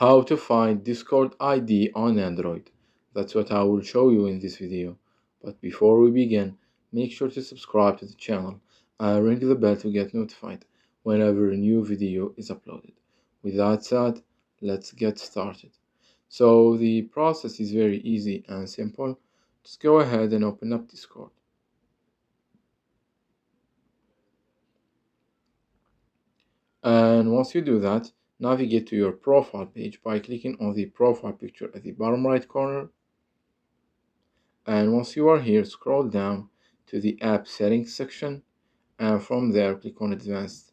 How to find Discord ID on Android. That's what I will show you in this video. But before we begin, make sure to subscribe to the channel and ring the bell to get notified whenever a new video is uploaded. With that said, let's get started. So the process is very easy and simple. Just go ahead and open up Discord. And once you do that, navigate to your profile page by clicking on the profile picture at the bottom right corner. And once you are here, scroll down to the app settings section, and from there click on advanced.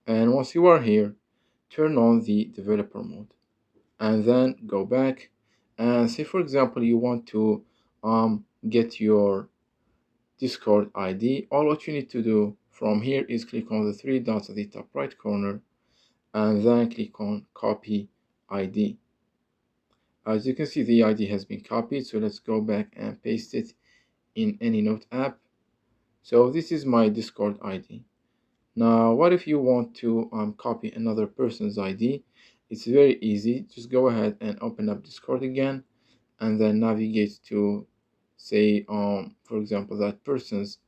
And once you are here, turn on the developer mode, and then go back and say, for example, you want to get your Discord ID. All what you need to do from here is click on the three dots at the top right corner and then click on copy ID. As you can see, the ID has been copied, so let's go back and paste it in any note app. So this is my Discord ID. Now, what if you want to copy another person's ID? It's very easy. Just go ahead and open up Discord again, and then navigate to, say, for example, that person's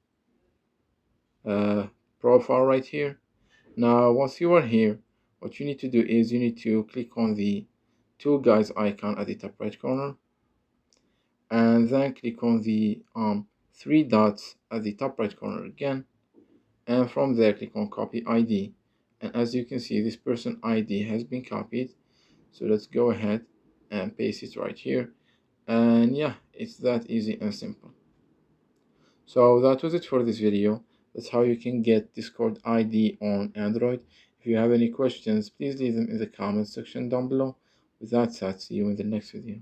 profile right here. Now, once you are here, what you need to do is you need to click on the two guys icon at the top right corner, and then click on the three dots at the top right corner again, and from there click on copy ID. And as you can see, this person ID has been copied, so let's go ahead and paste it right here. And yeah, it's that easy and simple. So that was it for this video. That's how you can get Discord ID on Android. If you have any questions, please leave them in the comment section down below. With that said, see you in the next video.